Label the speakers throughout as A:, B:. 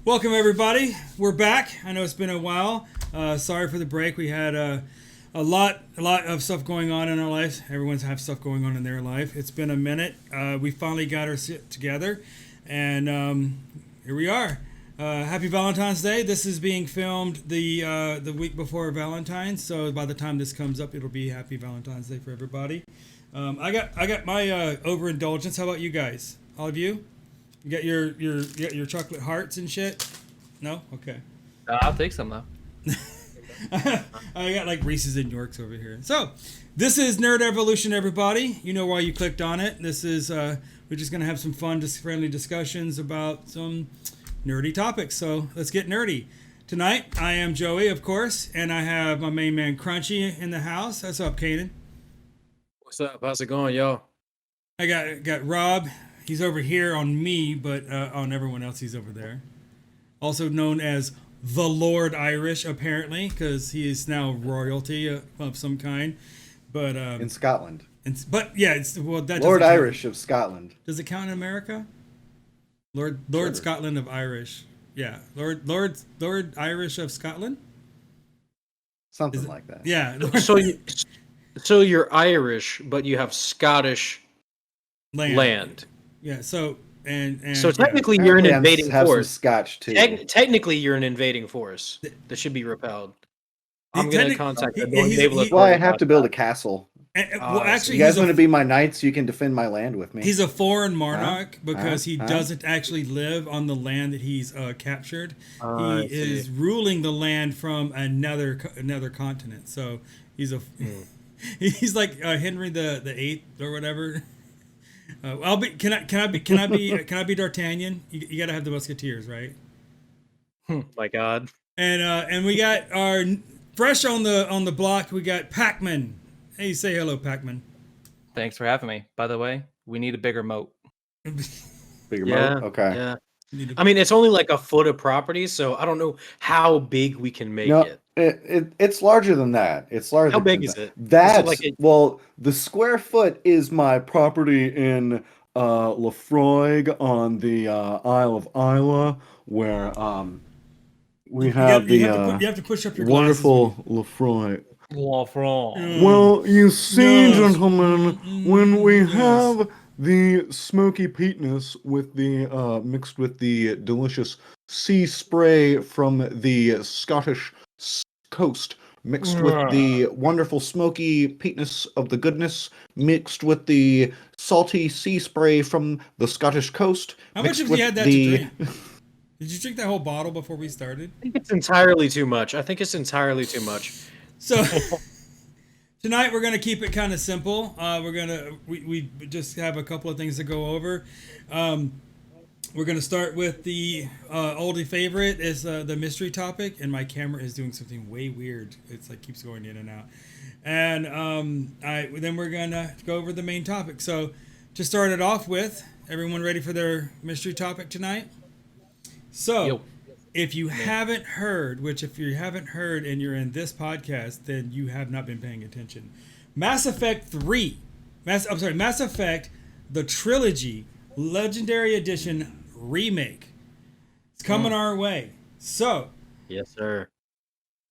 A: Welcome everybody. We're back. I know it's been a while. Sorry for the break. We had a lot of stuff going on in our lives. Everyone's have stuff going on in their life. It's been a minute. We finally got our shit together, and here we are. Happy Valentine's Day. This is being filmed the week before Valentine's, so by the time this comes up, it'll be Happy Valentine's Day for everybody. I got my overindulgence. How about you guys? All of you? You got your chocolate hearts and shit? No? Okay.
B: I'll take some though.
A: I got like Reese's and Yorks over here. So, this is Nerd Evolution, everybody. You know why you clicked on it. This is we're just gonna have some fun, just friendly discussions about some nerdy topics. So let's get nerdy. Tonight, I am Joey, of course, and I have my main man Crunchy in the house. What's up, Canaan?
C: What's up? How's it going, yo?
A: I got Rob. He's over here on me, but on everyone else, he's over there. Also known as the Lord Irish, apparently, because he is now royalty of some kind. But
D: in Scotland.
A: But yeah, that
D: Lord Irish of Scotland.
A: Does it count in America? Lord Scotland of Irish. Yeah, Lord Irish of Scotland.
D: Something like that.
A: Yeah.
C: So you're Irish, but you have Scottish land.
A: Yeah. So and
C: so technically
D: yeah.
C: you're an invading
D: have
C: force.
D: Some Scotch too.
C: Technically, you're an invading force that should be repelled. I'm gonna contact the naval.
D: Well, I have to build a castle.
A: Well, actually,
D: you guys want to be my knights? You can defend my land with me.
A: He's a foreign monarch because he doesn't actually live on the land that he's captured. He is ruling the land from another continent. So he's he's like Henry the Eighth or whatever. Can I be D'Artagnan? You got to have the Musketeers, right?
C: My God.
A: And we got our fresh on the block. We got Pacman. Hey, say hello, Pacman.
B: Thanks for having me. By the way, we need a bigger moat.
D: Bigger moat? Okay.
C: Yeah. I mean, it's only like a foot of property, so I don't know how big we can make it.
D: It's larger than that. It's larger.
C: How big is it?
D: That's well, the square foot is my property in Lefroy on the Isle of Isla, where we have you
A: have to push up your
D: wonderful Lefroy.
C: Mm.
D: Well, you see, gentlemen, when we have the smoky peatness with the mixed with the delicious sea spray from the Scottish coast, mixed with the wonderful smoky peatness of the goodness, mixed with the salty sea spray from the Scottish coast.
A: How much have you had that to drink? Did you drink that whole bottle before we started?
C: I think it's entirely too much.
A: So tonight we're gonna keep it kind of simple. We just have a couple of things to go over. We're gonna start with the oldie favorite is the mystery topic, and my camera is doing something way weird. It's like keeps going in and out. And then we're gonna go over the main topic. So to start it off with, everyone ready for their mystery topic tonight? So. If you haven't heard, if you haven't heard and you're in this podcast, then you have not been paying attention. Mass Effect 3. Mass Effect, the Trilogy, Legendary Edition Remake. It's coming our way. So.
C: Yes, sir.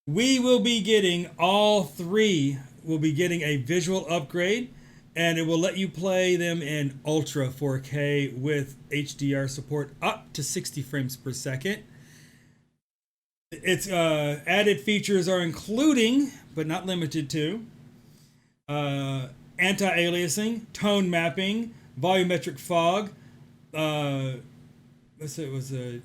A: We will be getting all three. We'll be getting a visual upgrade, and it will let you play them in Ultra 4K with HDR support up to 60 frames per second. Its added features are including, but not limited to, anti-aliasing, tone mapping, volumetric fog, let's say it was a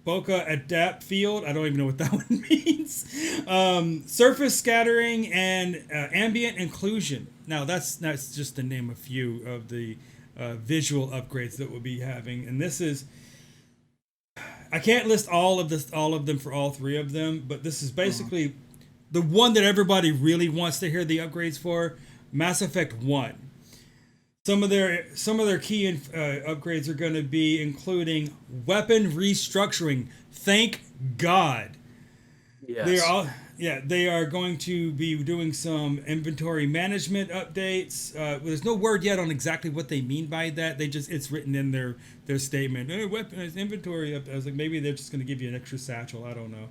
A: bokeh adapt field. I don't even know what that one means. Surface scattering and ambient occlusion. Now that's just to name a few of the visual upgrades that we'll be having, and this is. I can't list all of them for all three of them, but this is basically the one that everybody really wants to hear the upgrades for. Mass Effect 1. Some of their key upgrades are going to be including weapon restructuring. Thank God.
C: Yes.
A: Yeah, they are going to be doing some inventory management updates. There's no word yet on exactly what they mean by that. It's written in their statement. Weapons inventory up. I was like, maybe they're just going to give you an extra satchel. I don't know.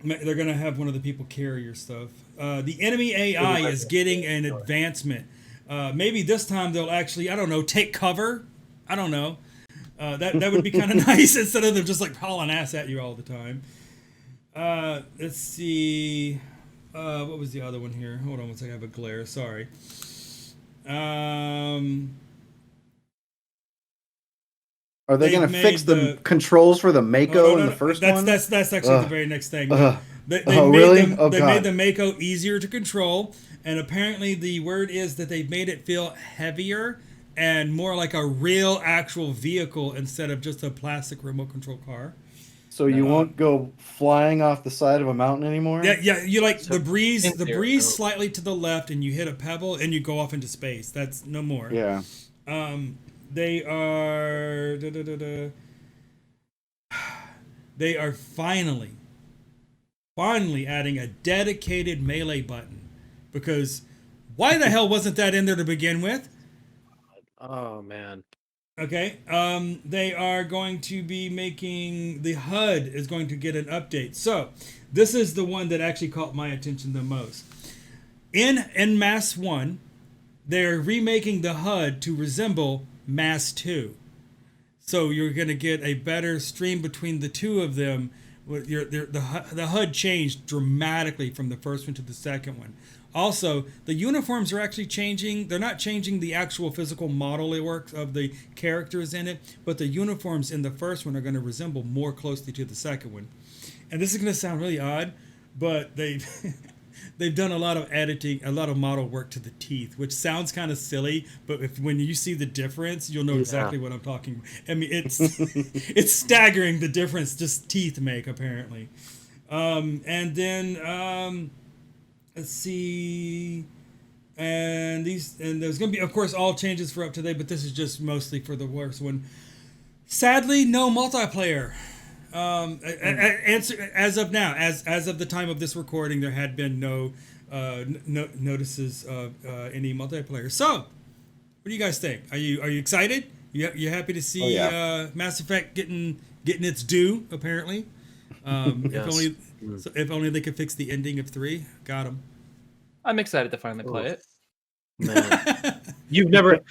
A: They're going to have one of the people carry your stuff. The enemy AI is getting an advancement. Maybe this time they'll actually, I don't know, take cover. I don't know. That would be kind of nice instead of them just like hauling ass at you all the time. Let's see. What was the other one here? Hold on one second. I have a glare. Sorry.
D: Are they going to fix the controls for the Mako in the first one?
A: That's actually the very next thing. They
D: really?
A: made the Mako easier to control, and apparently the word is that they've made it feel heavier and more like a real actual vehicle instead of just a plastic remote control car.
D: So you won't go flying off the side of a mountain anymore?
A: Yeah. You like the breeze slightly to the left, and you hit a pebble, and you go off into space. That's no more.
D: Yeah.
A: They are they are finally adding a dedicated melee button, because why the hell wasn't that in there to begin with?
C: Oh man.
A: Okay. They are going to be making the HUD is going to get an update. So this is the one that actually caught my attention the most. In Mass 1, they're remaking the HUD to resemble Mass 2. So you're going to get a better stream between the two of them. The HUD changed dramatically from the first one to the second one. Also, the uniforms are actually changing. They're not changing the actual physical model of the characters in it, but the uniforms in the first one are going to resemble more closely to the second one. And this is going to sound really odd, but they've done a lot of editing, a lot of model work to the teeth, which sounds kind of silly, but when you see the difference, you'll know exactly what I'm talking about. I mean, it's staggering the difference just teeth make, apparently. And then let's see, and there's going to be, of course, all changes for up to date, but this is just mostly for the worst one. Sadly, no multiplayer. As of now, as of the time of this recording, there had been no notices of any multiplayer. So, what do you guys think? Are you excited? You happy to see Mass Effect getting its due? Apparently,
C: Yes.
A: if only they could fix the ending of 3. Got them.
B: I'm excited to finally play it.
C: Man. You've never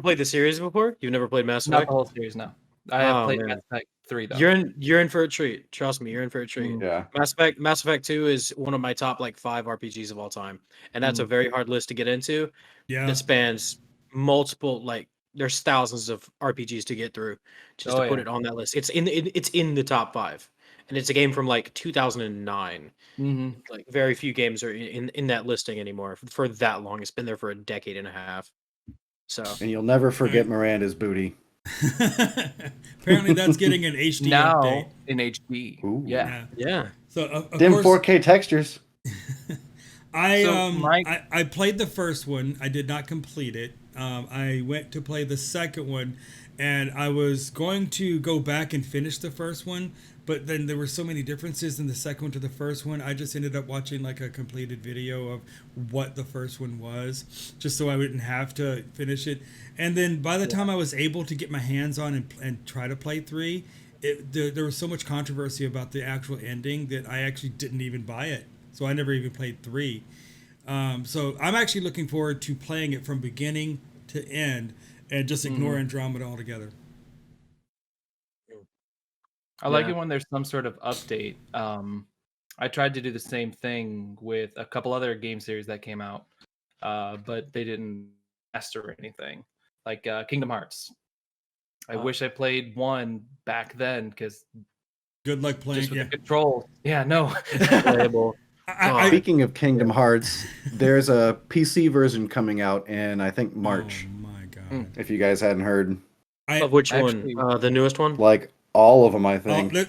C: played the series before? You've never played Mass
B: Not
C: Effect?
B: the whole series, no. I have played
C: man.
B: Mass Effect 3 though.
C: You're in for a treat. Trust me, you're in for a treat.
D: Yeah.
C: Mass Effect 2 is one of my top 5 RPGs of all time. And that's a very hard list to get into.
A: Yeah.
C: That spans multiple there's thousands of RPGs to get through just to put it on that list. It's in the top 5. And it's a game from 2009. Very few games are in that listing anymore for that long. It's been there for a decade and a half. So
D: And you'll never forget Miranda's booty.
A: Apparently, that's getting an HD
B: now
A: update.
B: in HD.
D: Ooh.
C: yeah.
A: So of
D: Dim
A: course,
D: 4K textures.
A: I played the first one. I did not complete it. I went to play the second one, and I was going to go back and finish the first one, but then there were so many differences in the second one to the first one. I just ended up watching a completed video of what the first one was, just so I wouldn't have to finish it. And then by the time I was able to get my hands on and try to play 3, there was so much controversy about the actual ending that I actually didn't even buy it. So I never even played 3. So I'm actually looking forward to playing it from beginning to end and just ignore Andromeda altogether.
B: I like it when there's some sort of update. I tried to do the same thing with a couple other game series that came out, but they didn't master or anything. Like Kingdom Hearts. I wish I played 1 back then, because
A: good luck playing.
B: Just with the controls. Yeah, no.
D: Speaking of Kingdom Hearts, there's a PC version coming out in, I think, March.
A: Oh my god!
D: If you guys hadn't heard.
C: Of which one? The newest one?
D: All of them, I think.
C: My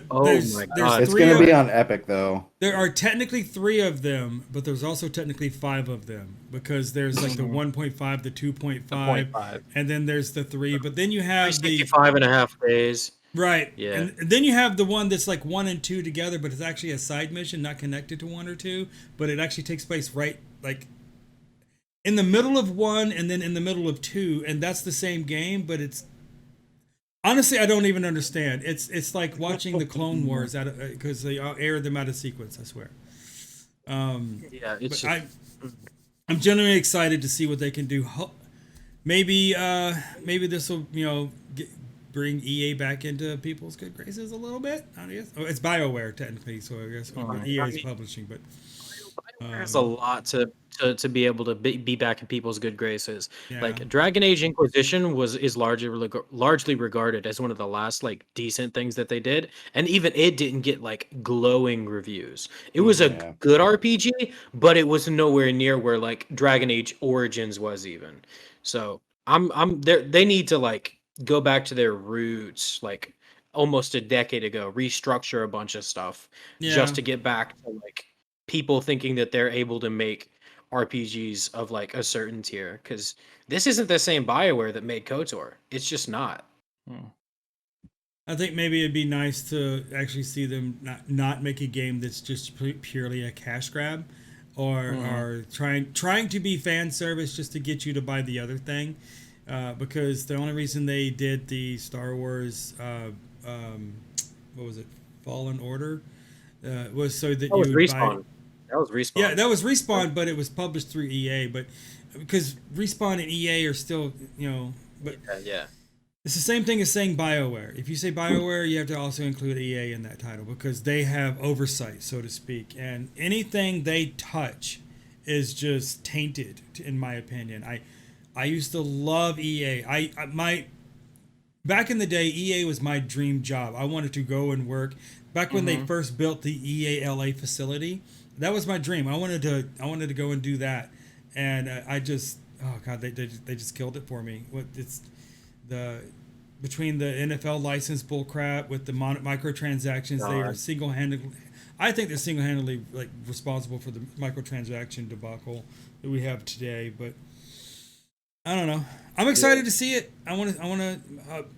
C: god!
D: It's going to be on Epic, though.
A: There are technically 3 of them, but there's also technically 5 of them, because there's the 1.5, the 2.5, and then there's the 3. But then you have the
C: 5.5 days.
A: Right.
C: Yeah.
A: And then you have the one that's like 1 and 2 together, but it's actually a side mission, not connected to 1 or 2, but it actually takes place right like in the middle of 1 and then in the middle of 2, and that's the same game, but it's honestly I don't even understand. It's like watching the Clone Wars out because they air them out of sequence, I swear.
C: Yeah, it's
A: But I'm genuinely excited to see what they can do. Maybe this will bring EA back into people's good graces a little bit. I guess it's BioWare technically, so I guess EA is publishing, but
C: there's a lot to be able to be back in people's good graces.
A: Yeah.
C: Like Dragon Age Inquisition is largely regarded as one of the last like decent things that they did, and even it didn't get like glowing reviews. It was a good RPG, but it was nowhere near where like Dragon Age Origins was even. So I'm there. They need to like go back to their roots, like almost a decade ago, restructure a bunch of stuff just to get back to like people thinking that they're able to make RPGs of like a certain tier, because this isn't the same BioWare that made KOTOR. It's just not.
A: I think maybe it'd be nice to actually see them not make a game that's just purely a cash grab, or trying to be fan service just to get you to buy the other thing, because the only reason they did the Star Wars what was it, Fallen Order, was so that you would
C: Respawn. That was Respawn.
A: Yeah, that was Respawn, but it was published through EA. But because Respawn and EA are still, but it's the same thing as saying BioWare. If you say BioWare, you have to also include EA in that title because they have oversight, so to speak. And anything they touch is just tainted, in my opinion. I used to love EA. Back in the day, EA was my dream job. I wanted to go and work. Back when they first built the EA LA facility, that was my dream. I wanted to go and do that, and I just, oh god, they just killed it for me. Between the NFL license bullcrap with the microtransactions, they are single-handedly. I think they're single-handedly like responsible for the microtransaction debacle that we have today. But I don't know. I'm excited to see it. I want to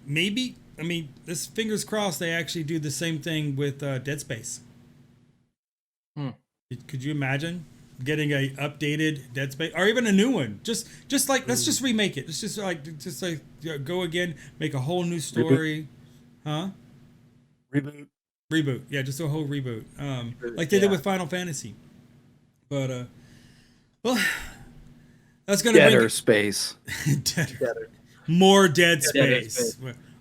A: maybe. I mean, this fingers crossed they actually do the same thing with Dead Space. Could you imagine getting a updated Dead Space or even a new one? Just like let's just remake it. Let's just like go again, make a whole new story. Reboot. Yeah, just a whole reboot. Like they did with Final Fantasy. But well, that's gonna
E: Deader Space.
A: Deader. More Dead Space.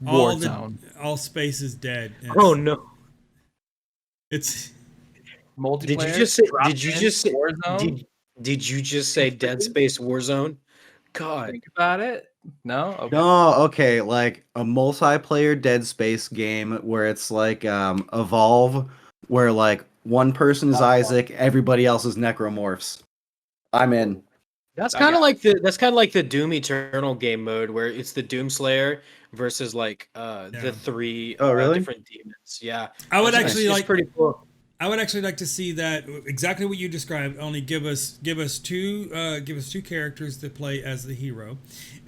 A: All space is dead.
C: Oh no!
A: It's
B: multiplayer.
C: Did you just say Dead Space Warzone? God,
B: think about it. No. Okay.
E: No, okay, like a multiplayer Dead Space game where it's like Evolve, where like one person is Isaac, everybody else is necromorphs. I'm in.
C: That's kind of like the Doom Eternal game mode where it's the Doomslayer versus like the three different demons. Yeah,
A: I would actually
C: it's pretty cool.
A: I would actually like to see that exactly what you described. Only give us two characters to play as the hero,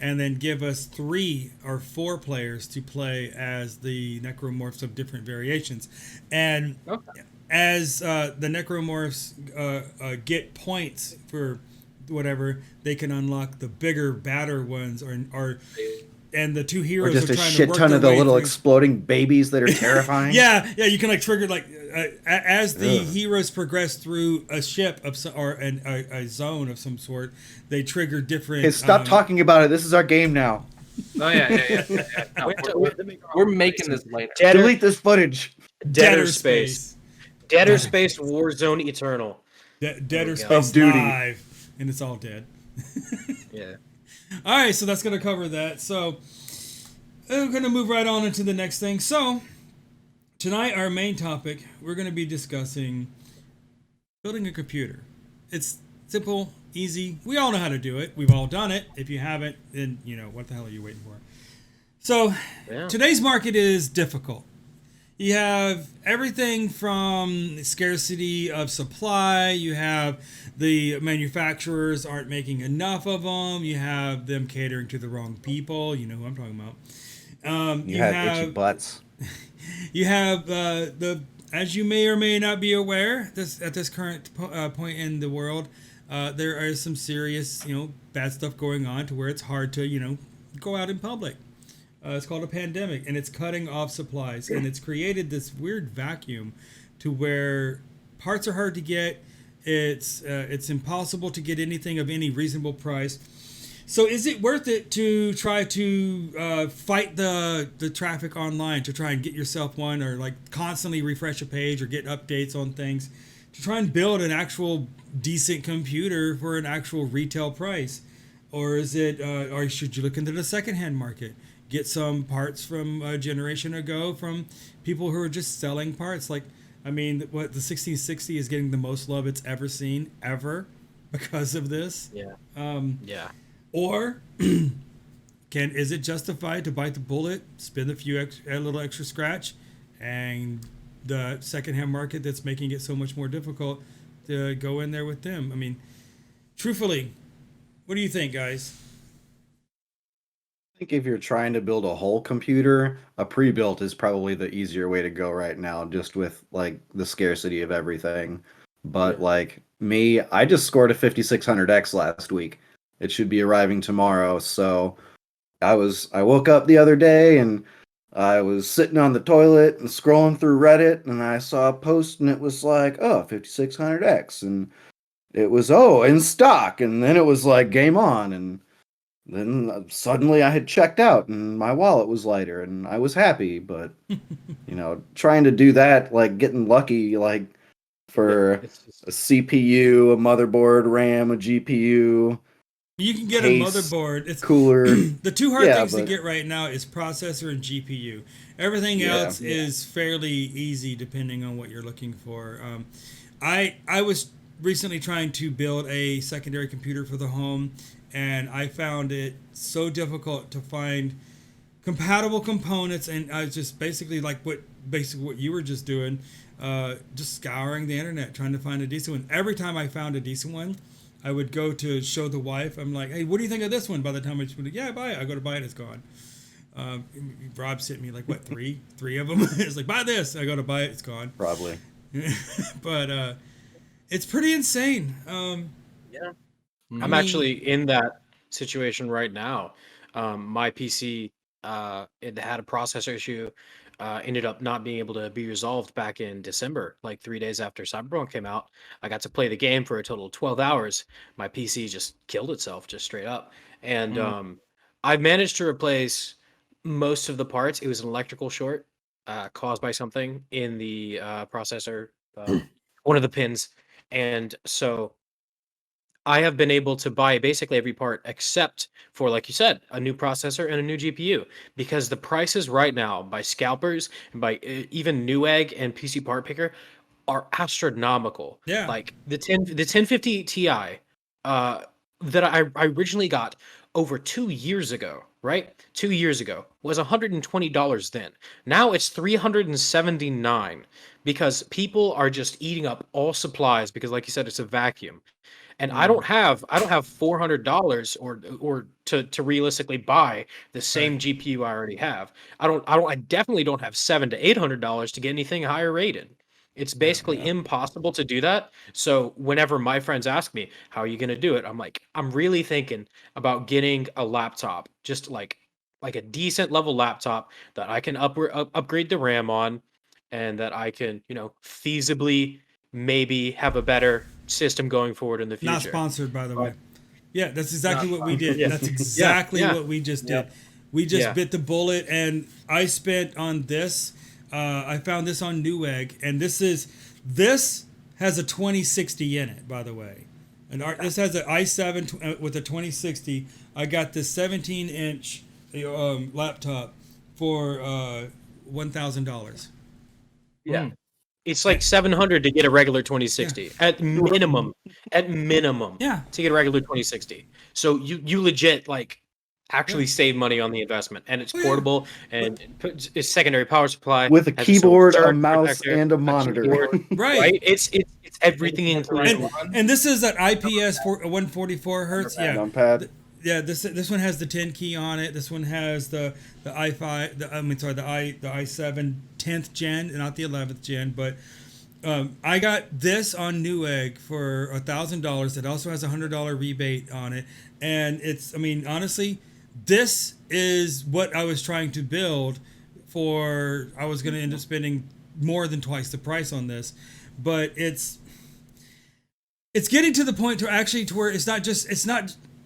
A: and then give us 3 or 4 players to play as the necromorphs of different variations. And as the necromorphs get points for whatever, they can unlock the bigger, badder ones, and the 2 heroes
E: or just
A: are
E: a
A: trying
E: shit
A: to work
E: ton of the
A: their way
E: little
A: through.
E: exploding babies that are terrifying.
A: yeah, you can like trigger like as the heroes progress through a ship of or a zone of some sort, they trigger different.
E: Hey, stop talking about it. This is our game now.
B: Oh yeah. No, we're making this later.
E: Delete this footage.
C: Deader Space Warzone Eternal.
A: Deader Space Live, and it's all dead.
C: Yeah.
A: All right, so that's going to cover that. So we're going to move right on into the next thing. So tonight, our main topic, we're going to be discussing building a computer. It's simple, easy. We all know how to do it. We've all done it. If you haven't, then, what the hell are you waiting for? So today's market is difficult. You have everything from scarcity of supply. You have the manufacturers aren't making enough of them. You have them catering to the wrong people. You know who I'm talking about.
E: You have itchy butts.
A: you have as you may or may not be aware, at this current point in the world, there are some serious, bad stuff going on to where it's hard to, go out in public. It's called a pandemic, and it's cutting off supplies, and it's created this weird vacuum to where parts are hard to get. It's impossible to get anything of any reasonable price. So is it worth it to try to fight the traffic online, to try and get yourself one, or like constantly refresh a page or get updates on things, to try and build an actual decent computer for an actual retail price? Or is it, or should you look into the secondhand market? Get some parts from a generation ago from people who are just selling parts. Like, I mean, what, the 1660 is getting the most love it's ever seen, ever, because of this.
C: Yeah. Yeah.
A: Or is it justified to bite the bullet, spend a little extra scratch, and the secondhand market that's making it so much more difficult to go in there with them? I mean, truthfully, what do you think, guys?
E: I think if you're trying to build a whole computer, a pre-built is probably the easier way to go right now, just with like the scarcity of everything. But like me, I just scored a 5600X last week. It should be arriving tomorrow. So I woke up the other day and I was sitting on the toilet and scrolling through Reddit, and I saw a post and it was like, oh, 5600X, and it was in stock, and then it was like game on, and then suddenly I had checked out and my wallet was lighter and I was happy. But trying to do that, like getting lucky, like for a CPU, a motherboard, RAM, a GPU.
A: You can get a motherboard. It's
E: cooler.
A: The two hard things to get right now is processor and GPU. Everything else is fairly easy depending on what you're looking for. I was recently trying to build a secondary computer for the home, and I found it so difficult to find compatible components, and I was just basically what you were just doing, just scouring the internet trying to find a decent one. Every time I found a decent one, I would go to show the wife. I'm like, hey, what do you think of this one? By the time I just went, yeah, buy it. I go to buy it, it's gone. Rob sent me three of them. It's like, buy this. I go to buy it, it's gone.
E: Probably.
A: But it's pretty insane.
C: Yeah. I'm actually in that situation right now. My PC, it had a processor issue. Ended up not being able to be resolved back in December, like 3 days after Cyberpunk came out. I got to play the game for a total of 12 hours. My PC just killed itself, just straight up. And I managed to replace most of the parts. It was an electrical short caused by something in the processor, one of the pins. And so I have been able to buy basically every part except for, like you said, a new processor and a new GPU, because the prices right now by scalpers and by even Newegg and PC Part Picker are astronomical.
A: Yeah.
C: Like the 1050 Ti that I originally got over 2 years ago, right? 2 years ago was $120 then. Now it's $379 because people are just eating up all supplies because, like you said, it's a vacuum. And I don't have $400 or to realistically buy the same GPU I already have. I definitely don't have $700 to $800 to get anything higher rated. It's basically impossible to do that. So whenever my friends ask me, how are you going to do it? I'm like, I'm really thinking about getting a laptop, just like a decent level laptop that I can upgrade the RAM on, and that I can, feasibly maybe have a better system going forward in the future.
A: Not sponsored, by the way. Yeah, that's exactly what we did. Yeah. That's exactly what we just did. We just bit the bullet, and I spent on this. I found this on Newegg, and this has a 2060 in it, by the way. And this has an i7 with a 2060. I got this 17-inch laptop for $1,000.
C: Yeah. It's like $700 to get a regular 2060 at minimum. To get a regular 2060. So you legit actually save money on the investment, and it's portable and it's secondary power supply
E: with a keyboard, a mouse, and a monitor.
C: Right. It's everything included.
A: And this is at IPS 144 hertz. Yeah. yeah, this one has the 10 key on it. This one has the i5, the i7 10th gen, not the 11th gen, but I got this on Newegg for $1,000. It also has a $100 rebate on it, and it's, I mean, honestly, this is what I was trying to build for. I was going to end up spending more than twice the price on this, but it's getting to the point to where it's not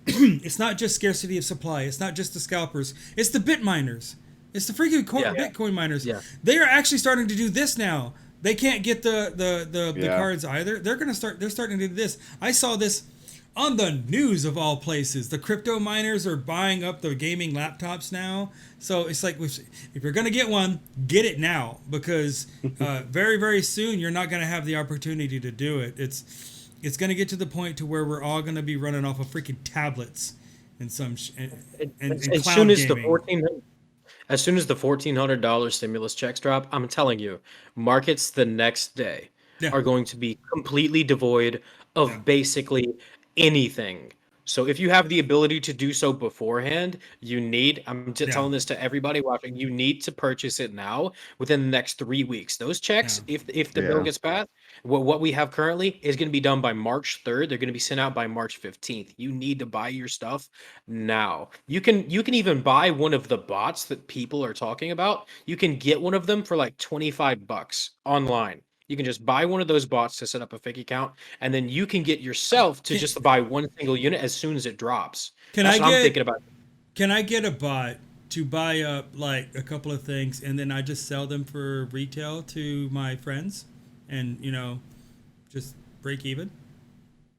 A: it's not just scarcity of supply. It's not just the scalpers. It's the bit miners. It's the freaking Bitcoin miners.
C: Yeah.
A: They are actually starting to do this now. They can't get the cards either. They're starting to do this. I saw this on the news of all places. The crypto miners are buying up the gaming laptops now. So it's like, if you're going to get one, get it now, because very, very soon you're not going to have the opportunity to do it. It's going to get to the point to where we're all going to be running off of freaking tablets and cloud gaming.
C: As soon as the $1,400 stimulus checks drop, I'm telling you, markets the next day are going to be completely devoid of basically anything. So if you have the ability to do so beforehand, I'm just telling this to everybody watching, you need to purchase it now within the next 3 weeks. Those checks, if the bill gets passed, what we have currently is going to be done by March 3rd. They're going to be sent out by March 15th. You need to buy your stuff now. You can even buy one of the bots that people are talking about. You can get one of them for like $25 online. You can just buy one of those bots to set up a fake account, and then you can get yourself to just buy one single unit as soon as it drops. That's what I'm thinking about.
A: Can I get a bot to buy up like a couple of things, and then I just sell them for retail to my friends, and just break even?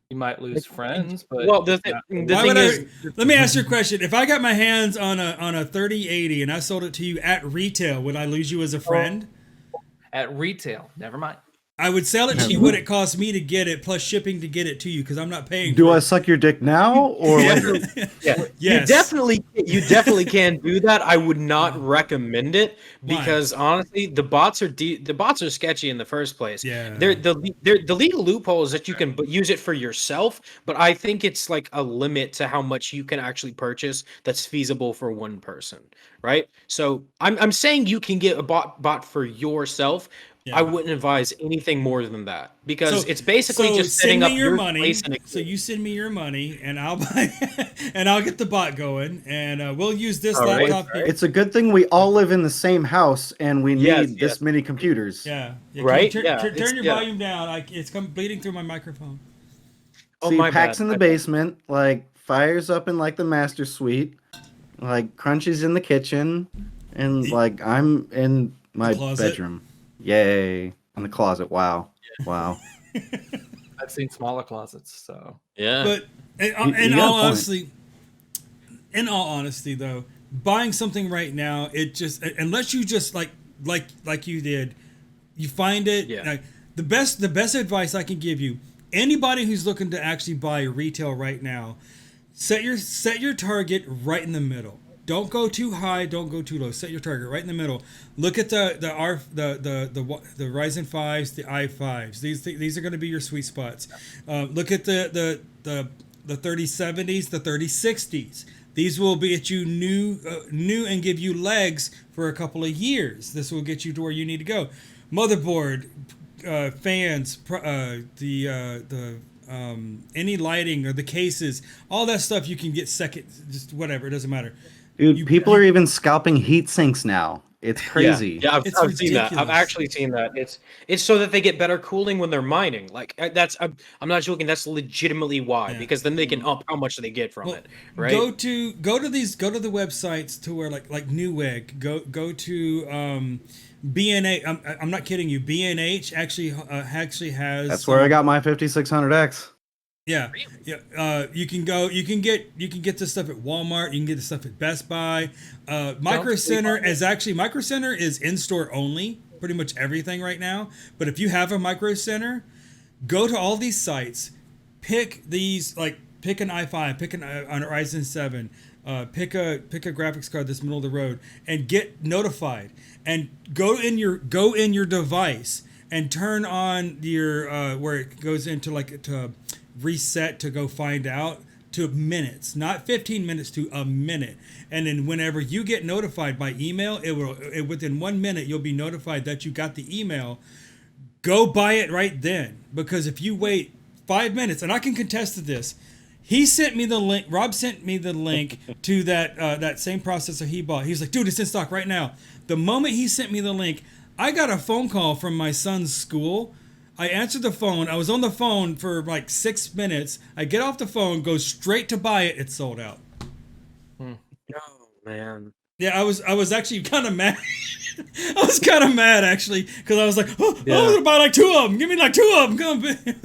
B: You might lose friends, but
A: let me ask you a question. If I got my hands on a 3080 and I sold it to you at retail, would I lose you as a friend?
B: At retail, never mind.
A: I would sell it to you what it cost me to get it, plus shipping to get it to you, because I'm not paying.
D: Do I suck your dick now or later?
C: Yes. You definitely can do that. I would not recommend it because honestly, the bots are sketchy in the first place.
A: Yeah,
C: the legal loophole is that you can use it for yourself, but I think it's like a limit to how much you can actually purchase that's feasible for one person, right? So I'm saying you can get a bot for yourself. Yeah. I wouldn't advise anything more than that because it's basically just setting up your
A: money. So you send me your money, and I'll buy, and I'll get the bot going, and we'll use this laptop.
E: Right. It's a good thing we all live in the same house, and we need this many computers.
A: Yeah.
C: Right.
A: Turn your volume down. It's bleeding through my microphone.
E: See, Pack's in the basement, like Fire's up in like the master suite, like Crunchy's in the kitchen, and like I'm in my bedroom. Yay. In the closet. Wow. Wow.
B: I've seen smaller closets, so.
C: Yeah.
A: But in all honesty, though, buying something right now, it just, unless you just like you did, you find it.
C: Yeah.
A: Like, the best advice I can give you, anybody who's looking to actually buy retail right now, set your target right in the middle. Don't go too high. Don't go too low. Set your target right in the middle. Look at the Ryzen 5s, the i5s. These are going to be your sweet spots. Look at the 3070s, the 3060s. These will be at you new and give you legs for a couple of years. This will get you to where you need to go. Motherboard, fans, any lighting or the cases, all that stuff you can get second. Just whatever. It doesn't matter.
E: Dude, people are even scalping heat sinks now. It's crazy.
C: Yeah, I've seen that. I've actually seen that. It's so that they get better cooling when they're mining. Like I'm not joking. That's legitimately why, because then they can up how much they get from it. Right.
A: Go to the websites to where like Newegg. Go to BNH. I'm not kidding you. BNH actually has.
E: That's where I got my 5600X.
A: Yeah. You can get this stuff at Walmart. You can get this stuff at Best Buy. Micro Center is in store only, pretty much everything right now. But if you have a Micro Center, go to all these sites, pick these, like pick an i5, pick an Ryzen 7, pick a graphics card that's middle of the road, and get notified. And go in your device and turn on your where it goes into like to reset to go find out. to minutes, not 15 minutes to a minute. And then whenever you get notified by email, within 1 minute, you'll be notified that you got the email. Go buy it right then, because if you wait 5 minutes, and I can contest to this, he sent me the link. Rob sent me the link to that same processor he bought. He's like, dude, it's in stock right now. The moment he sent me the link, I got a phone call from my son's school. I answered the phone. I was on the phone for like 6 minutes. I get off the phone, go straight to buy it. It's sold out.
C: Oh man.
A: Yeah, I was actually kind of mad. I was kind of mad actually, because I was like, I'm gonna buy like 2 of them. Give me like 2 of them. Come on.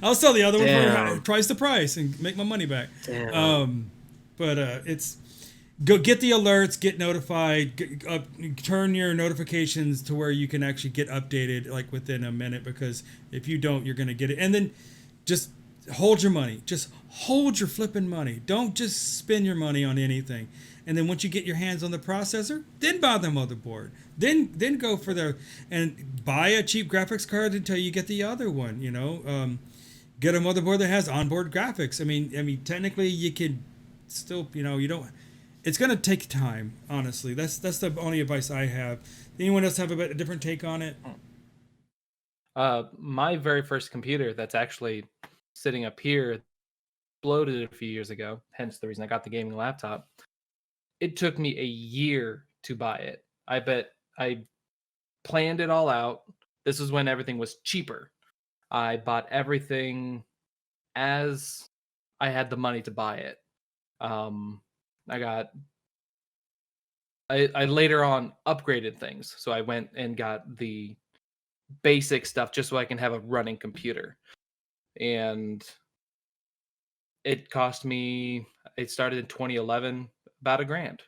A: I'll sell the other one for price to price and make my money back. It's go get the alerts, get notified, turn your notifications to where you can actually get updated like within a minute, because if you don't, you're gonna get it. And then just hold your money. Just hold your flipping money. Don't just spend your money on anything. And then once you get your hands on the processor, then buy the motherboard. Then go for and buy a cheap graphics card until you get the other one. Get a motherboard that has onboard graphics. I mean, technically you can still, you don't. It's gonna take time. Honestly, that's the only advice I have. Anyone else have a different take on it?
B: My very first computer that's actually sitting up here exploded a few years ago. Hence the reason I got the gaming laptop. It took me a year to buy it. I bet I planned it all out. This is when everything was cheaper. I bought everything as I had the money to buy it. I later on upgraded things. So I went and got the basic stuff just so I can have a running computer. And it cost me, it started in 2011, about $1,000.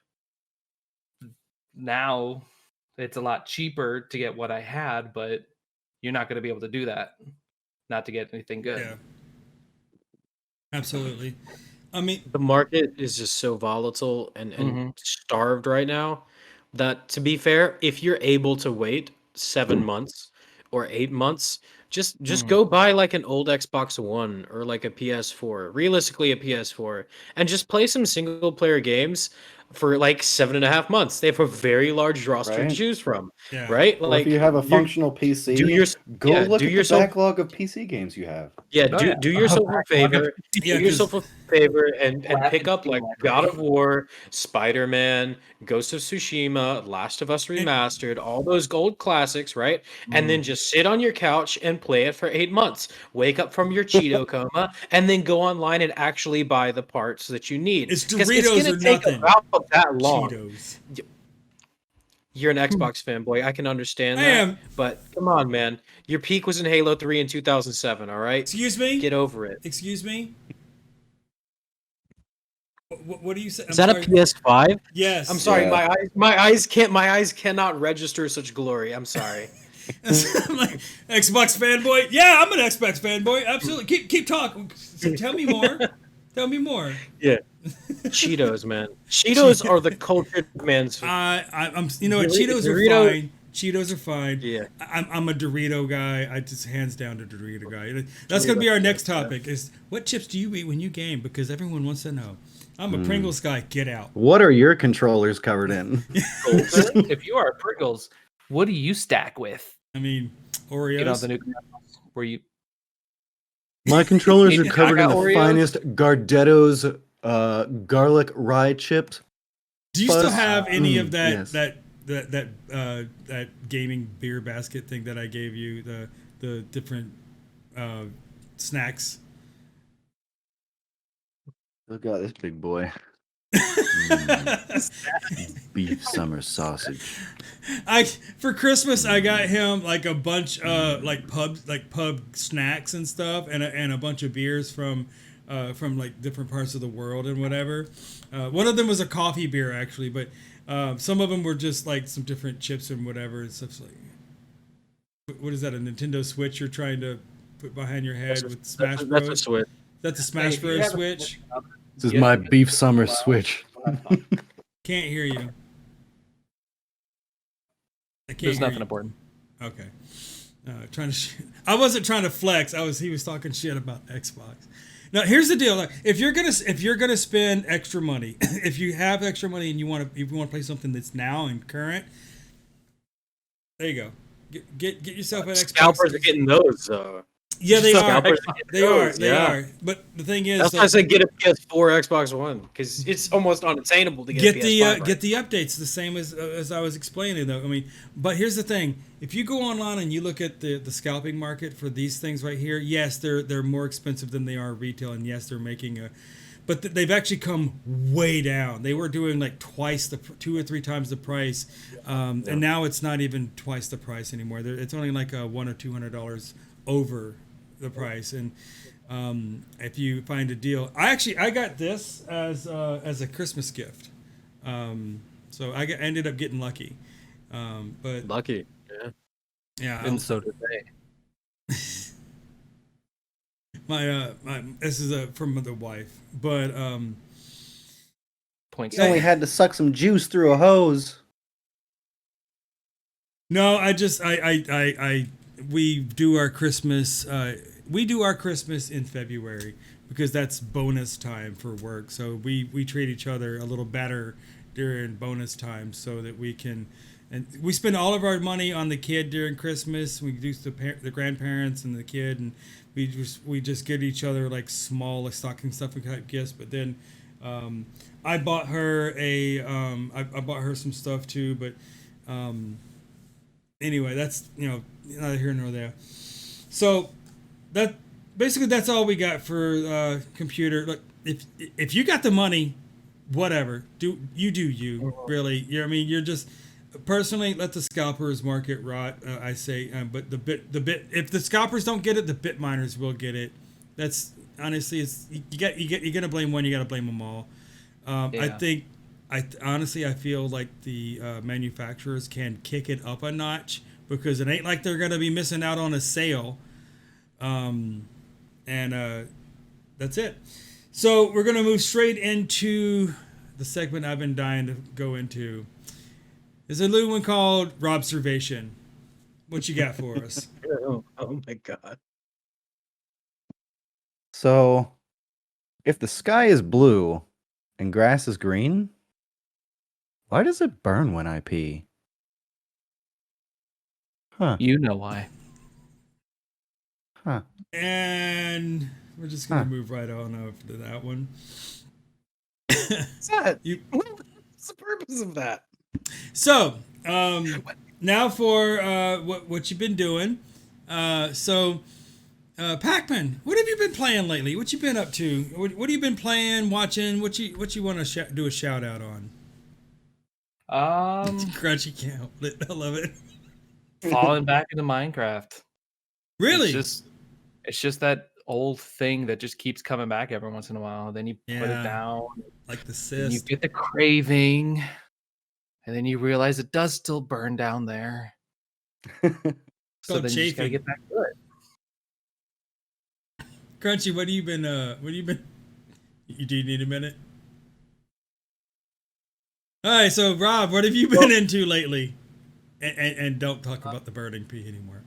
B: Now it's a lot cheaper to get what I had, but you're not going to be able to do that. Not to get anything good.
A: Yeah. Absolutely. I mean,
C: the market is just so volatile and starved right now that, to be fair, if you're able to wait 7 months or 8 months, just go buy like an old Xbox One or like a PS4, realistically a PS4, and just play some single player games for like 7.5 months. They have a very large roster to choose from, right?
E: Or
C: like
E: if you have a functional PC, go look at the backlog of PC games you have.
C: Do yourself a favor. Do yourself a favor and pick up like God of War, Spider-Man, Ghost of Tsushima, Last of Us Remastered, all those gold classics, right? And then just sit on your couch and play it for 8 months. Wake up from your Cheeto coma and then go online and actually buy the parts that you need.
A: It's Doritos or nothing.
C: About that long.
A: Cheetos.
C: You're an Xbox fanboy. I can understand that.
A: I am.
C: But come on, man. Your peak was in Halo 3 in 2007, all right?
A: Excuse me?
C: Get over it.
A: Excuse me? What do you say?
C: Is that a PS5?
A: Yes.
C: I'm sorry. My eyes cannot register such glory. I'm sorry.
A: Like, Xbox fanboy? Yeah, I'm an Xbox fanboy. Absolutely. Keep talking. So tell me more. Tell me more.
C: Yeah. Cheetos, man. Cheetos are the cultured man's food.
A: I'm. You know what? Cheetos are fine. Cheetos are fine. Yeah. I'm a Dorito guy. I just hands down a Dorito guy. That's gonna be our next topic. Is what chips do you eat when you game? Because everyone wants to know. I'm a Pringles guy. Get out.
E: What are your controllers covered in?
B: If you are Pringles, what do you stack with?
A: I mean, Oreos.
B: You know, the new where you.
E: My controllers are covered in the finest Gardetto's garlic rye chipped.
A: Do you still have any of that that gaming beer basket thing that I gave you? The different snacks.
E: Look at this big boy. Beef summer sausage.
A: For Christmas I got him like a bunch like pub snacks and stuff, and a bunch of beers from like different parts of the world and whatever. One of them was a coffee beer actually, but some of them were just like some different chips and whatever and stuff. Like, what is that? A Nintendo Switch you're trying to put behind your head with Smash Bros?
C: That's a Switch.
A: That's a Smash Bros Switch.
E: This is my beef summer Switch.
A: Can't hear you.
B: There's nothing important.
A: Okay. I wasn't trying to flex. He was talking shit about Xbox. Now here's the deal: like, if you're gonna spend extra money, if you have extra money and you want to play something that's now and current, there you go. Get yourself an Xbox.
C: Scalpers are getting those.
A: Yeah, they are. They
C: Yeah.
A: are. But the thing is,
C: That's why I said get a PS4, Xbox One, because it's almost unattainable to get a PS5.
A: Get the updates the same as I was explaining though. I mean, but here's the thing: if you go online and you look at the scalping market for these things right here, yes, they're more expensive than they are retail, and yes, they're making but they've actually come way down. They were doing like twice 2 or 3 times the price, and now it's not even twice the price anymore. It's only like $100 or $200 over the price. And if you find a deal, I got this as a Christmas gift, so ended up getting lucky. But
C: Lucky,
A: yeah,
B: And so did they.
A: my this is from the wife, but
B: Points.
E: You only had to suck some juice through a hose.
A: no, we do our Christmas in February because that's bonus time for work. So we treat each other a little better during bonus time so that we can, and we spend all of our money on the kid during Christmas. We do the grandparents and the kid, and we just get each other like small like stocking stuffing type gifts. But then I bought her I bought her some stuff too. But anyway, that's neither here nor there. So that's all we got for computer. Look, if you got the money, whatever, do you really? You're just personally let the scalpers market rot. I say, but the bit if the scalpers don't get it, the bit miners will get it. That's honestly, you're gonna blame one, you gotta blame them all. I honestly feel like the manufacturers can kick it up a notch because it ain't like they're gonna be missing out on a sale. And that's it. So we're gonna move straight into the segment I've been dying to go into. There's a little one called Robservation. What you got for us?
C: oh my god.
E: So, if the sky is blue and grass is green, why does it burn when I pee? Huh.
B: You know why.
E: Huh.
A: And we're just gonna move right on over to that one.
C: What's that? What's the purpose of that?
A: So, now for what you've been doing. Pacman, what have you been playing lately? What you been up to? What have you been playing, watching? What you want to do a shout out on? Crunchy can't help it. I love it.
B: Falling back into Minecraft.
A: Really?
B: It's just that old thing that just keeps coming back every once in a while. Then you put it down,
A: like the cyst.
B: And you get the craving, and then you realize it does still burn down there. So then you just gotta get back to it.
A: Crunchy, what have you been? Do you need a minute? All right, so Rob, what have you been into lately? And don't talk about the burning pee anymore.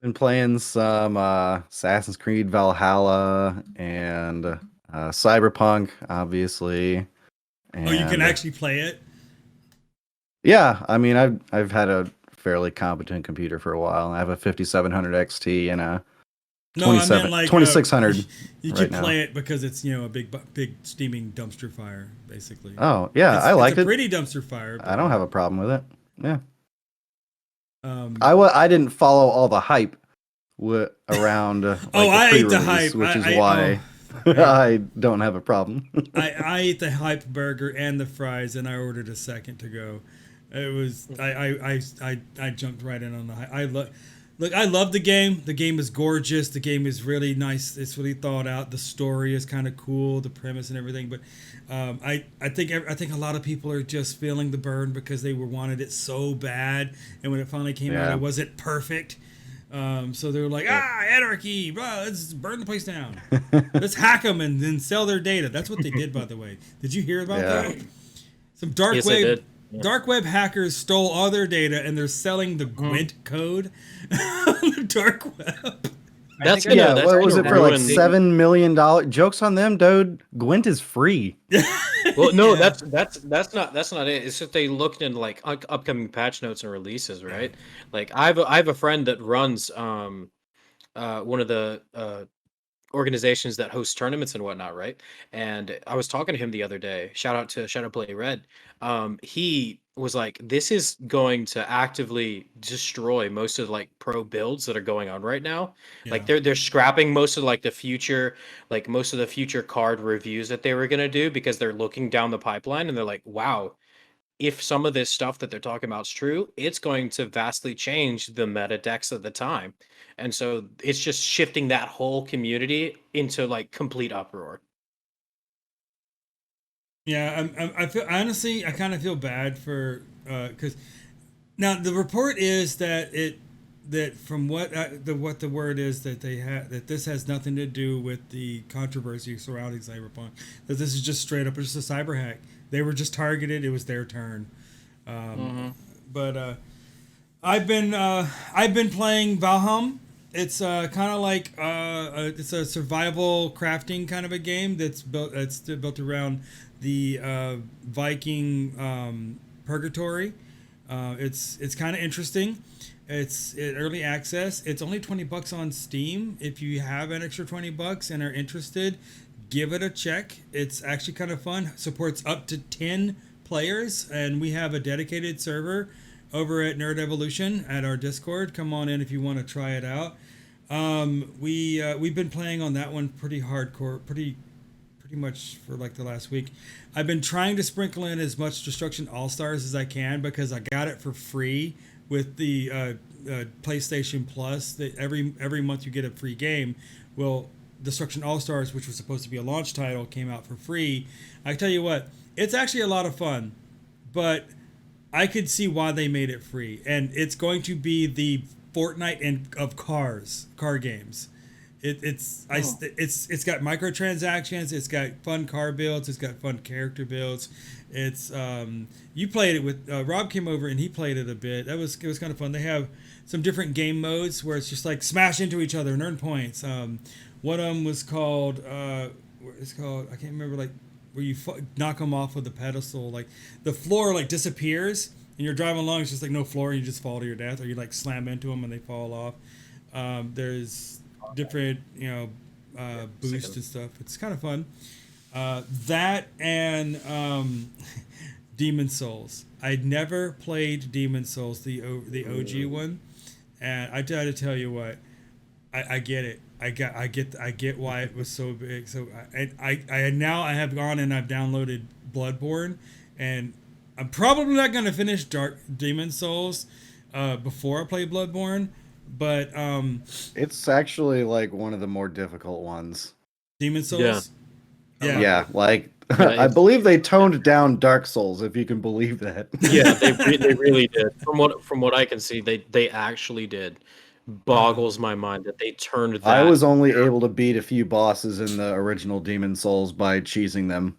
E: Been playing some Assassin's Creed Valhalla and Cyberpunk, obviously. And,
A: you can actually play it?
E: Yeah, I mean, I've had a fairly competent computer for a while. I have a 5700 XT and a 2600.
A: You can play it because it's a big steaming dumpster fire, basically.
E: Oh yeah, I like it.
A: It's a pretty dumpster fire.
E: I don't have a problem with it. Yeah. I didn't follow all the hype around.
A: I ate the hype,
E: which is why I don't have a problem.
A: I ate the hype burger and the fries, and I ordered a second to go. It was I jumped right in on the hype. I love the game. The game is gorgeous. The game is really nice. It's really thought out. The story is kind of cool, the premise and everything. But I think a lot of people are just feeling the burn because they wanted it so bad, and when it finally came out, it wasn't perfect. So they were like, anarchy, bro, let's burn the place down. Let's hack them and then sell their data. That's what they did, by the way. Did you hear about that? Some dark web hackers stole all their data and they're selling the Gwent code on the dark web.
C: That's
B: think I
C: yeah.
B: know.
C: That's
E: what was it
C: gonna
E: for? Like
C: ruin-
E: $7 million? Jokes on them, dude. Gwent is free.
C: Well, no,
A: Yeah.
C: that's not it. It's just they looked into like upcoming patch notes and releases, right? Like I have a friend that runs one of the organizations that host tournaments and whatnot, right? And I was talking to him the other day. Shout out to Shadow Play Red. He was like, "This is going to actively destroy most of like pro builds that are going on right now. Like
A: Yeah.
C: they're scrapping most of like the future, like most of the future card reviews that they were gonna do because they're looking down the pipeline and they're like, wow." If some of this stuff that they're talking about is true, it's going to vastly change the meta decks of the time. And so it's just shifting that whole community into like complete uproar.
A: Yeah, I feel honestly, I kind of feel bad for because now the report is that from what the word is that they had that this has nothing to do with the controversy surrounding Cyberpunk. That this is just straight up just a cyber hack. They were just targeted. It was their turn. But I've been playing Valheim. It's kind of like it's a survival crafting kind of a game that's built around the Viking purgatory. It's kind of interesting. It's early access. It's only $20 on Steam. If you have an extra $20 and are interested, give it a check. It's actually kind of fun. Supports up to 10 players, and we have a dedicated server over at Nerd Evolution at our Discord. Come on in if you want to try it out. We've been playing on that one pretty hardcore, pretty much for like the last week. I've been trying to sprinkle in as much Destruction All Stars as I can because I got it for free with the PlayStation Plus. That every month you get a free game. Well, Destruction All Stars, which was supposed to be a launch title, came out for free. I tell you what, it's actually a lot of fun, but I could see why they made it free, and it's going to be the Fortnite of car games. It's got microtransactions. It's got fun car builds. It's got fun character builds. It's you played it with Rob came over and he played it a bit. It was kind of fun. They have some different game modes where it's just like smash into each other and earn points. One of them was called I can't remember, like where you knock them off with the pedestal, like the floor like disappears and you're driving along. It's just like no floor and you just fall to your death, or you like slam into them and they fall off. There's different boosts and stuff. It's kind of fun. That and Demon Souls. I'd never played Demon Souls, the OG one, and I got to tell you what, I get it. I get why it was so big. So I now I have gone and I've downloaded Bloodborne, and I'm probably not going to finish Demon Souls before I play Bloodborne. But
E: it's actually like one of the more difficult ones.
A: Demon Souls.
E: Yeah. Like I believe they toned down Dark Souls, if you can believe that.
C: Yeah, they really did. From what I can see, they actually did. Boggles my mind that they turned that.
E: I was only able to beat a few bosses in the original Demon Souls by cheesing them.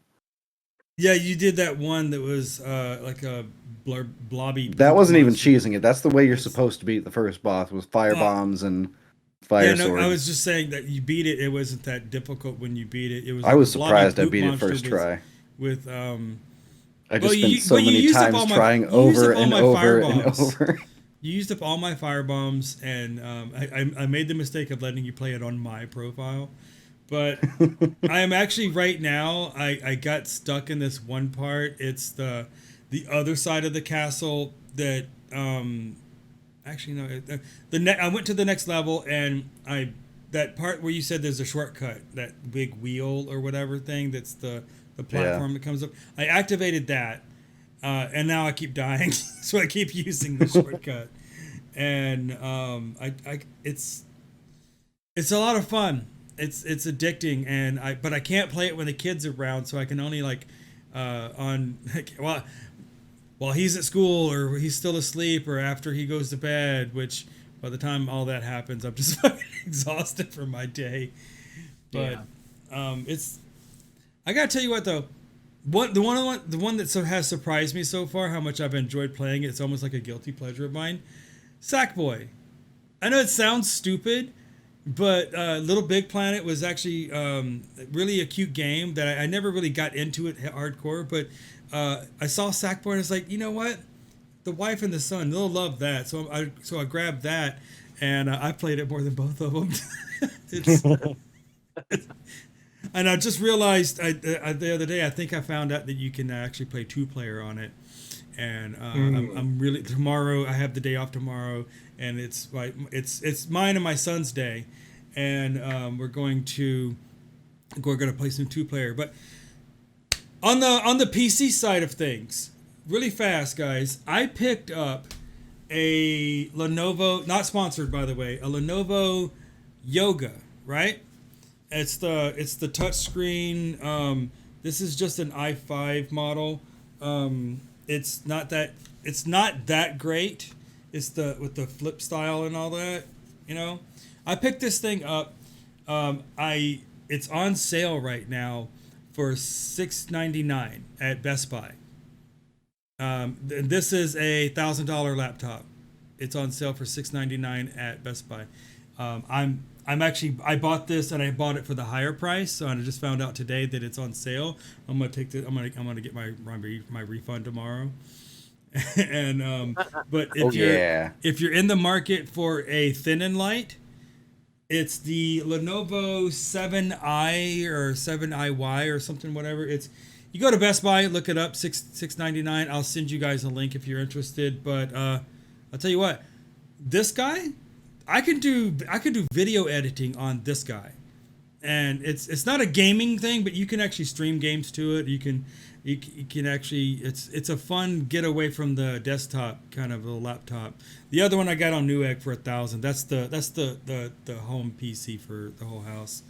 A: Yeah, you did that one that was like a blobby.
E: That wasn't even cheesing it. That's the way you're supposed to beat the first boss, with fire bombs and fire swords.
A: I was just saying that you beat it. It wasn't that difficult when you beat it. It was.
E: I was surprised I beat it first try.
A: With
E: I just spent so many times trying over and over and over.
A: You used up all my fire bombs, and I made the mistake of letting you play it on my profile. But I am actually right now. I got stuck in this one part. It's the other side of the castle that actually no. I went to the next level, and that part where you said there's a shortcut, that big wheel or whatever thing. That's the platform that comes up. I activated that. And now I keep dying, so I keep using the shortcut. And it's a lot of fun. It's addicting, but I can't play it when the kids are around, so I can only while he's at school or he's still asleep or after he goes to bed. Which by the time all that happens, I'm just fucking exhausted from my day. But I gotta tell you what though. The one that has surprised me so far, how much I've enjoyed playing it. It's almost like a guilty pleasure of mine. Sackboy. I know it sounds stupid, But Little Big Planet was actually really a cute game that I never really got into it hardcore. But I saw Sackboy and I was like, you know what? The wife and the son, they'll love that. So I grabbed that, and I played it more than both of them. And I just realized the other day, I think I found out that you can actually play 2-player on it. And I'm really tomorrow. I have the day off tomorrow, and it's like it's mine and my son's day, and we're going to play some 2-player. But on the PC side of things, really fast, guys, I picked up a Lenovo, not sponsored by the way, a Lenovo Yoga, right? It's the touch screen. This is just an i5 model. It's not that great. It's with the flip style and all that, you know. I picked this thing up. It's on sale right now for $699 at Best Buy. This is a $1,000 laptop. It's on sale for $699 at Best Buy. I bought this and I bought it for the higher price, so I just found out today that it's on sale. I'm gonna get my refund tomorrow. And but if you're in the market for a thin and light, it's the Lenovo 7i or 7iY or something, whatever. You go to Best Buy, look it up, $699. I'll send you guys a link if you're interested. But I'll tell you what, this guy, I could do video editing on this guy, and it's not a gaming thing, but you can actually stream games to it. You can actually it's a fun getaway from the desktop kind of a laptop. The other one I got on Newegg for $1,000. That's the home PC for the whole house.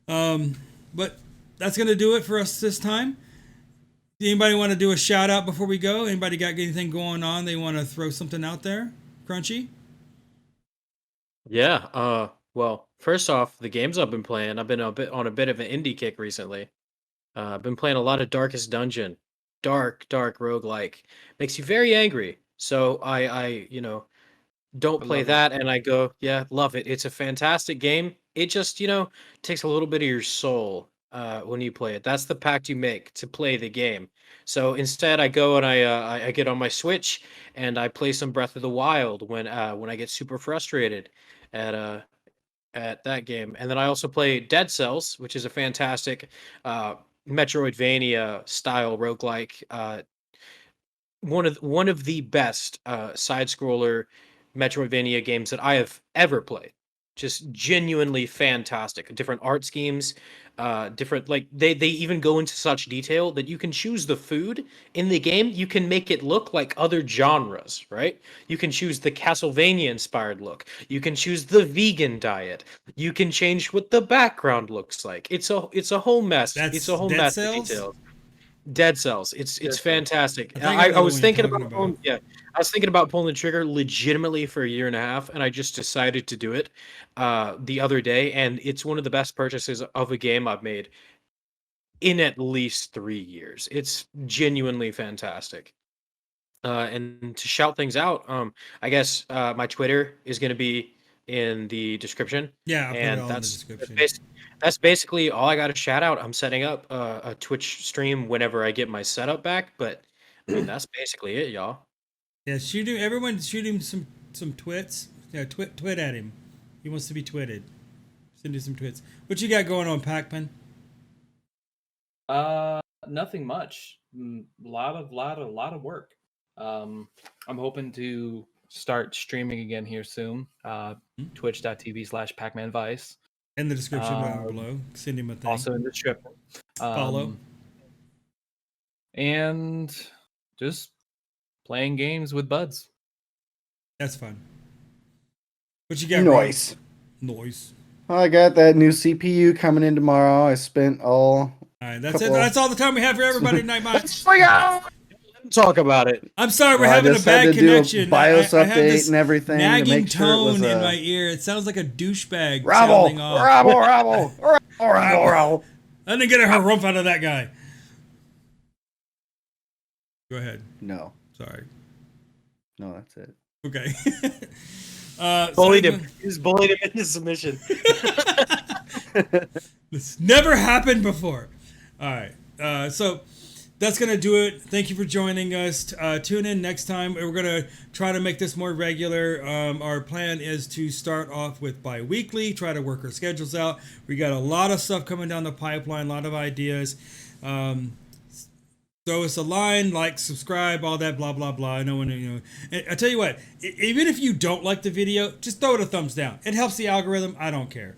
A: But that's gonna do it for us this time. Anybody want to do a shout out before we go? Anybody got anything going on they want to throw something out there? Crunchy?
C: Yeah. Well, first off, the games I've been playing, I've been on a bit of an indie kick recently. I've been playing a lot of Darkest Dungeon, dark roguelike, makes you very angry. So I don't
B: I
C: play
B: love it.
C: that, and I go, yeah, love it. It's a fantastic game. It just takes a little bit of your soul when you play it. That's the pact you make to play the game. So instead, I go and I get on my Switch and I play some Breath of the Wild when I get super frustrated at uh at that game. And then I also play Dead Cells, which is a fantastic Metroidvania style roguelike. One of the best side scroller Metroidvania games that I have ever played. Just genuinely fantastic. Different art schemes, different like they even go into such detail that you can choose the food in the game. You can make it look like other genres, right? You can choose the Castlevania inspired look. You can choose the vegan diet. You can change what the background looks like. It's a whole mess. It's a whole
A: Dead
C: mess
A: Cells?
C: of details. Dead Cells. It's
B: Cells.
C: fantastic.
A: I think I know
C: I
A: the
C: was
A: one you're
C: thinking
A: talking
C: about
A: about.
C: I was thinking about pulling the trigger legitimately for a year and a half, and I just decided to do it the other day, and it's one of the best purchases of a game I've made in at least 3 years. It's genuinely fantastic. And to shout things out, I guess my Twitter is going to be in the description,
A: Yeah, I'll put it
C: and
A: all in the
C: that's
A: description.
C: that's basically all I got to shout out. I'm setting up a Twitch stream whenever I get my setup back, but I mean that's basically it, y'all.
A: Yeah, everyone shoot him some twits. Yeah, twit at him. He wants to be twitted. Send you some twits. What you got going on, Pacman?
B: Nothing much. Lot of work. I'm hoping to start streaming again here soon. Twitch.tv/Pacmanvice.
A: In the description down below. Send him a thing.
B: Also in the description.
A: Follow.
B: And just playing games with buds.
A: That's fun. What you got, Rob?
E: Nice.
A: Noise.
E: I got that new CPU coming in tomorrow. I spent all.
A: All right, that's it. That's all the time we have for everybody tonight, Mike.
C: Talk about it.
A: I'm sorry, we're
E: I
A: having a
E: just had
A: bad
E: to do a
A: connection.
E: BIOS
A: I have
E: update
A: this
E: and everything to
A: nagging
E: make sure it
A: tone
E: was
A: in
E: a-
A: my ear. It sounds like a douchebag
E: Rabble,
A: sounding off.
E: rabble.
A: I didn't get a harumph out of that guy. Go ahead.
E: No,
A: Sorry.
E: no, that's it.
A: Okay.
C: Bullied him. He just bullied him into submission.
A: This never happened before. All right. So that's going to do it. Thank you for joining us. Tune in next time. We're going to try to make this more regular. Our plan is to start off with bi-weekly, try to work our schedules out. We got a lot of stuff coming down the pipeline, a lot of ideas. Throw us a line, like, subscribe, all that, blah, blah, blah. I know when, you know. And I tell you what, even if you don't like the video, just throw it a thumbs down. It helps the algorithm. I don't care.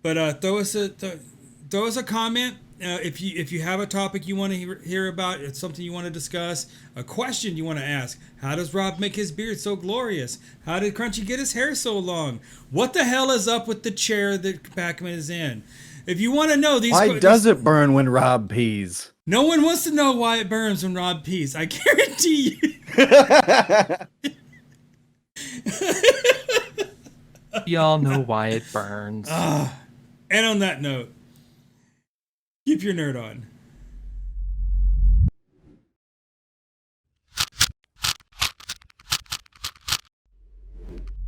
A: But throw us a comment. If you have a topic you want to hear about, it's something you want to discuss, a question you want to ask. How does Rob make his beard so glorious? How did Crunchy get his hair so long? What the hell is up with the chair that Pacman is in? If you want to know these,
E: why does it burn when Rob pees?
A: No one wants to know why it burns when Rob pees. I guarantee you.
B: Y'all know why it burns.
A: And on that note, keep your nerd on.